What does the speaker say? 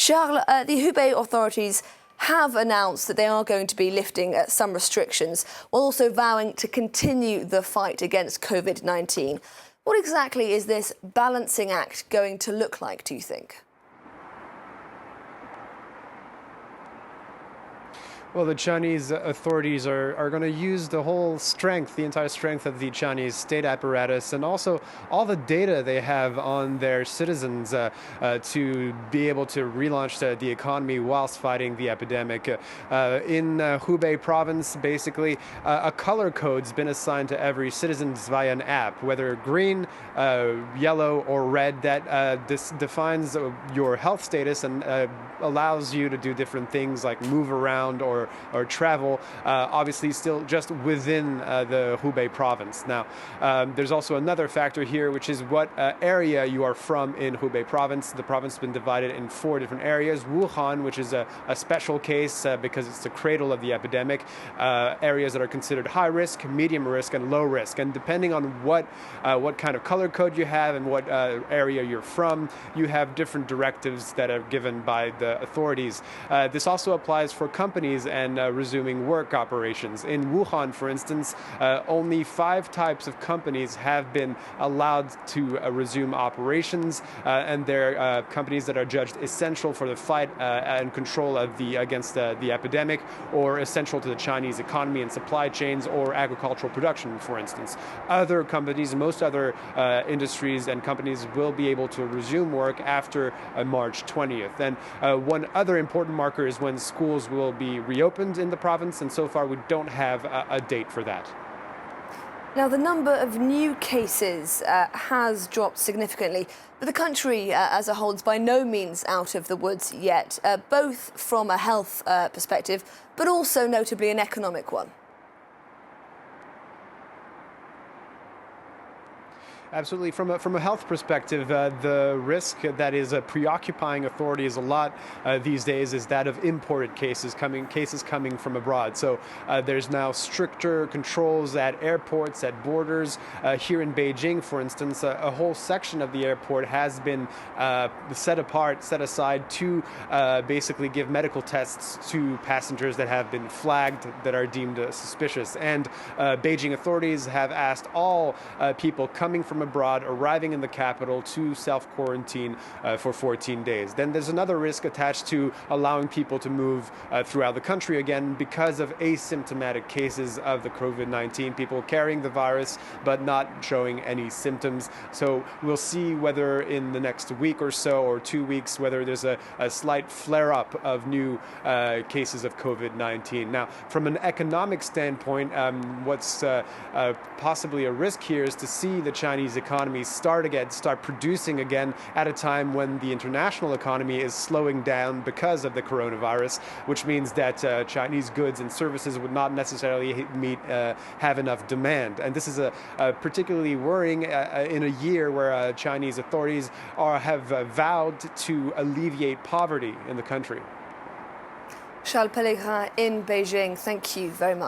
Charles, the Hubei authorities have announced that they are going to be lifting some restrictions, while also vowing to continue the fight against COVID-19. What exactly is this balancing act going to look like, do you think? Well, the Chinese authorities are going to use the whole strength, the entire strength of the Chinese state apparatus, and also all the data they have on their citizens to be able to relaunch the economy whilst fighting the epidemic. In Hubei province, basically, a color code's been assigned to every citizen via an app, whether green, yellow, or red, that defines your health status and allows you to do different things like move around or travel, obviously still just within the Hubei province. Now, there's also another factor here, which is what area you are from in Hubei province. The province has been divided in 4 different areas. Wuhan, which is a special case because it's the cradle of the epidemic. Areas that are considered high risk, medium risk, and low risk. And depending on what kind of color code you have and what area you're from, you have different directives that are given by the authorities. This also applies for companies and resuming work operations. In Wuhan, for instance, only 5 types of companies have been allowed to resume operations, and they're companies that are judged essential for the fight and control of against the epidemic, or essential to the Chinese economy and supply chains, or agricultural production, for instance. Other companies, most other industries and companies will be able to resume work after March 20th. And one other important marker is when schools will be reopened in the province, and so far we don't have a date for that. Now, the number of new cases has dropped significantly, but the country as a whole is by no means out of the woods yet, both from a health perspective, but also notably an economic one. Absolutely. From a health perspective, the risk that is preoccupying authorities a lot these days is that of imported cases coming from abroad. So there's now stricter controls at airports, at borders. Here in Beijing, for instance, a whole section of the airport has been set aside to basically give medical tests to passengers that have been flagged, that are deemed suspicious. And Beijing authorities have asked all people coming from abroad arriving in the capital to self-quarantine for 14 days. Then there's another risk attached to allowing people to move throughout the country again because of asymptomatic cases of the COVID-19, people carrying the virus but not showing any symptoms. So we'll see whether in the next week or so, or 2 weeks, whether there's a slight flare-up of new cases of COVID-19. Now, from an economic standpoint, what's possibly a risk here is to see the Chinese economy start producing again at a time when the international economy is slowing down because of the coronavirus, which means that Chinese goods and services would not necessarily have enough demand. And this is particularly worrying in a year where Chinese authorities have vowed to alleviate poverty in the country. Charles Pellegrin in Beijing, thank you very much.